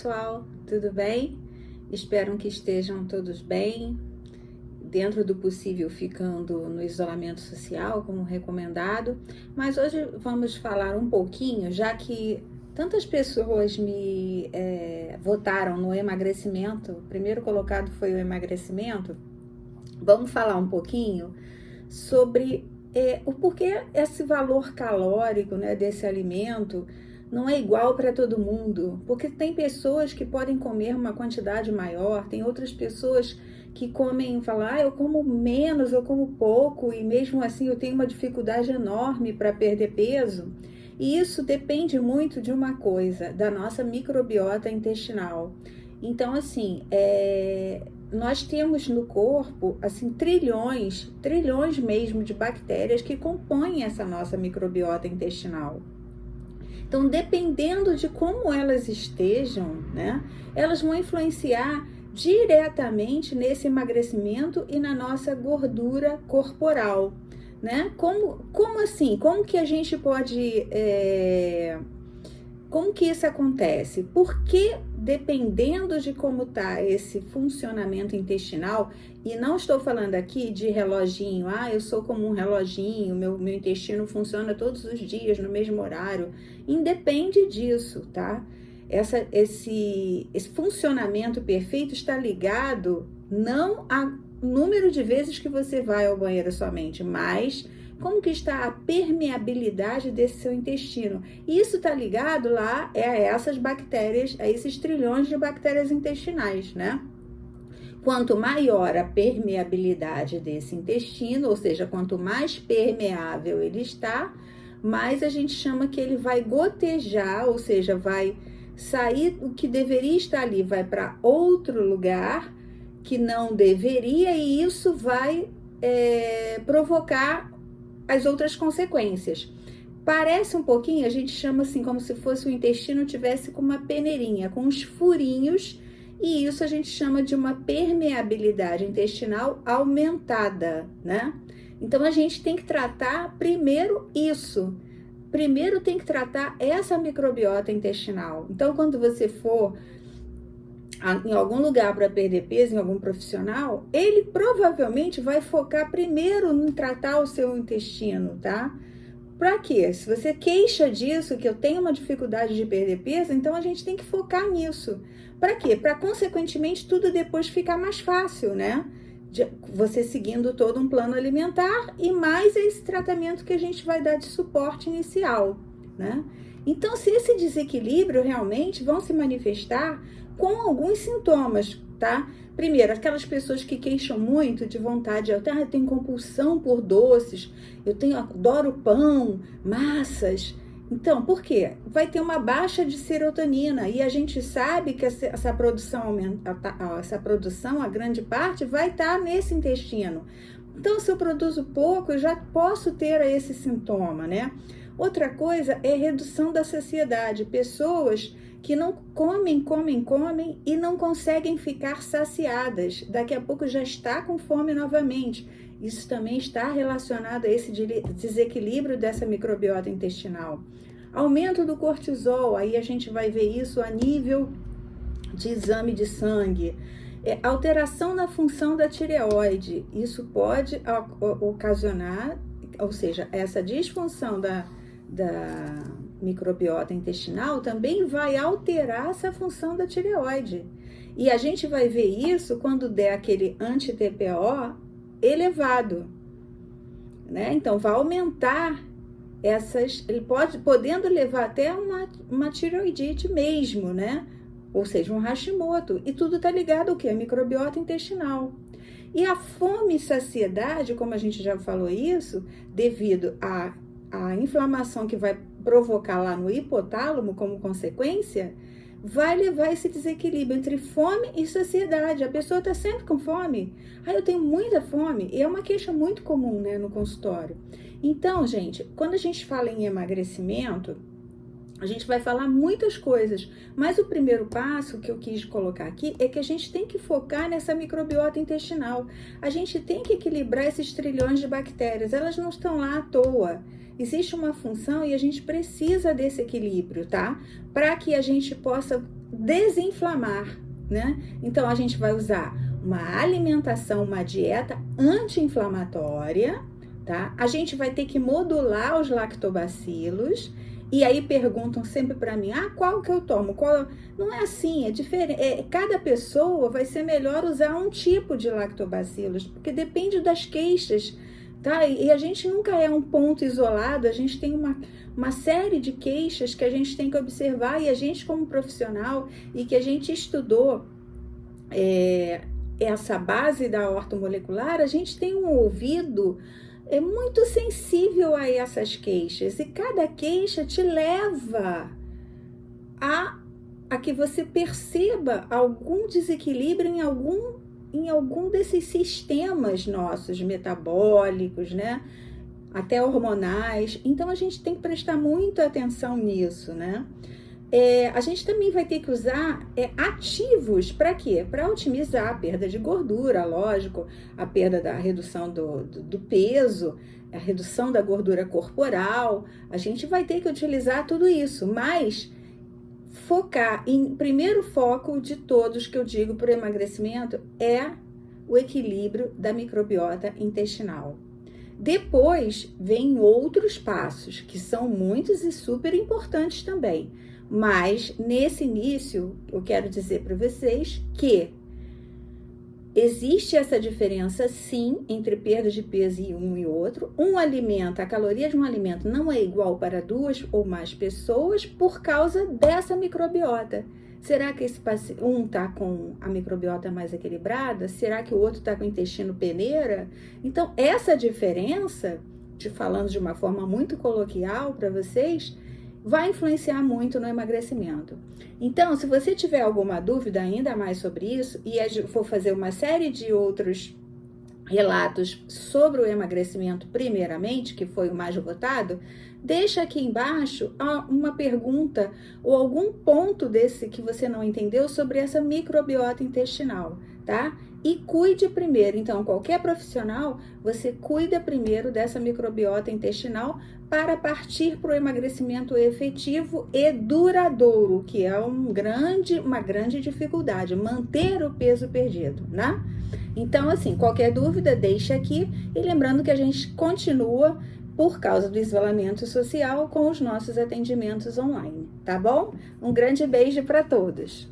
Pessoal, tudo bem? Espero que estejam todos bem, dentro do possível ficando no isolamento social, como recomendado. Mas hoje vamos falar um pouquinho, já que tantas pessoas me votaram no emagrecimento, o primeiro colocado foi o emagrecimento. Vamos falar um pouquinho sobre o porquê esse valor calórico, né, desse alimento não é igual para todo mundo, porque tem pessoas que podem comer uma quantidade maior, tem outras pessoas que comem, falam, eu como menos, eu como pouco, e mesmo assim eu tenho uma dificuldade enorme para perder peso. E isso depende muito de uma coisa, da nossa microbiota intestinal. Então, assim, nós temos no corpo, assim, trilhões mesmo de bactérias que compõem essa nossa microbiota intestinal. Então, dependendo de como elas estejam, né, elas vão influenciar diretamente nesse emagrecimento e na nossa gordura corporal, né? Como assim? Como que a gente pode... Como que isso acontece? Porque dependendo de como está esse funcionamento intestinal, e não estou falando aqui de reloginho, eu sou como um reloginho, meu intestino funciona todos os dias no mesmo horário, independe disso, tá? Esse funcionamento perfeito está ligado não a número de vezes que você vai ao banheiro somente, mas como que está a permeabilidade desse seu intestino. E isso está ligado lá a essas bactérias, a esses trilhões de bactérias intestinais, né? Quanto maior a permeabilidade desse intestino, ou seja, quanto mais permeável ele está, mais a gente chama que ele vai gotejar, ou seja, vai sair o que deveria estar ali, vai para outro lugar que não deveria, e isso vai provocar as outras consequências. Parece um pouquinho, a gente chama assim, como se fosse o intestino tivesse com uma peneirinha, com uns furinhos, e isso a gente chama de uma permeabilidade intestinal aumentada, né? Então, a gente tem que tratar primeiro isso. Primeiro tem que tratar essa microbiota intestinal. Então, quando você for em algum lugar para perder peso, em algum profissional, ele provavelmente vai focar primeiro em tratar o seu intestino, tá? Para quê? Se você queixa disso, que eu tenho uma dificuldade de perder peso, então a gente tem que focar nisso. Para quê? Para, consequentemente, tudo depois ficar mais fácil, né? Você seguindo todo um plano alimentar e mais esse tratamento que a gente vai dar de suporte inicial, né? Então, se esse desequilíbrio realmente vão se manifestar com alguns sintomas, tá? Primeiro, aquelas pessoas que queixam muito de vontade, eu tenho compulsão por doces, adoro pão, massas. Então, por quê? Vai ter uma baixa de serotonina e a gente sabe que essa produção, a grande parte, vai estar nesse intestino. Então, se eu produzo pouco, eu já posso ter esse sintoma, né? Outra coisa é redução da saciedade. Pessoas que não comem e não conseguem ficar saciadas. Daqui a pouco já está com fome novamente. Isso também está relacionado a esse desequilíbrio dessa microbiota intestinal. Aumento do cortisol, aí a gente vai ver isso a nível de exame de sangue. Alteração na função da tireoide. Isso pode ocasionar, ou seja, essa disfunção da microbiota intestinal também vai alterar essa função da tireoide. E a gente vai ver isso quando der aquele anti-TPO elevado, né? Então, vai aumentar ele podendo levar até uma tireoidite mesmo, né? Ou seja, um Hashimoto. E tudo tá ligado ao quê? A microbiota intestinal. E a fome e saciedade, como a gente já falou isso, devido à inflamação que vai provocar lá no hipotálamo como consequência, vai levar esse desequilíbrio entre fome e saciedade. A pessoa está sempre com fome. Eu tenho muita fome. E é uma queixa muito comum, né, no consultório. Então, gente, quando a gente fala em emagrecimento, a gente vai falar muitas coisas, mas o primeiro passo que eu quis colocar aqui é que a gente tem que focar nessa microbiota intestinal. A gente tem que equilibrar esses trilhões de bactérias, elas não estão lá à toa. Existe uma função e a gente precisa desse equilíbrio, tá? Para que a gente possa desinflamar, né? Então, a gente vai usar uma alimentação, uma dieta anti-inflamatória, tá? A gente vai ter que modular os lactobacilos. E aí perguntam sempre para mim, qual que eu tomo? Qual? Não é assim, é diferente. Cada pessoa vai ser melhor usar um tipo de lactobacilos, porque depende das queixas, tá? E a gente nunca é um ponto isolado, a gente tem uma série de queixas que a gente tem que observar, e a gente como profissional, e que a gente estudou essa base da ortomolecular, a gente tem um ouvido muito sensível a essas queixas, e cada queixa te leva a que você perceba algum desequilíbrio em algum desses sistemas nossos metabólicos, né? Até hormonais. Então a gente tem que prestar muita atenção nisso, né? A gente também vai ter que usar ativos para quê? Para otimizar a perda de gordura, lógico, a perda da redução do peso, a redução da gordura corporal. A gente vai ter que utilizar tudo isso, mas focar primeiro foco de todos que eu digo para o emagrecimento é o equilíbrio da microbiota intestinal. Depois vem outros passos que são muitos e super importantes também. Mas, nesse início, eu quero dizer para vocês que existe essa diferença, sim, entre perda de peso e um e outro. Um alimento, a caloria de um alimento não é igual para duas ou mais pessoas por causa dessa microbiota. Será que um está com a microbiota mais equilibrada? Será que o outro está com o intestino peneira? Então, essa diferença, falando de uma forma muito coloquial para vocês, vai influenciar muito no emagrecimento. Então, se você tiver alguma dúvida ainda mais sobre isso, e for fazer uma série de outros relatos sobre o emagrecimento primeiramente, que foi o mais votado, deixa aqui embaixo uma pergunta ou algum ponto desse que você não entendeu sobre essa microbiota intestinal, tá? E cuide primeiro, então, qualquer profissional, você cuida primeiro dessa microbiota intestinal para partir para o emagrecimento efetivo e duradouro, que é uma grande dificuldade, manter o peso perdido, né? Então, assim, qualquer dúvida, deixa aqui. E lembrando que a gente continua, por causa do isolamento social, com os nossos atendimentos online, tá bom? Um grande beijo para todos!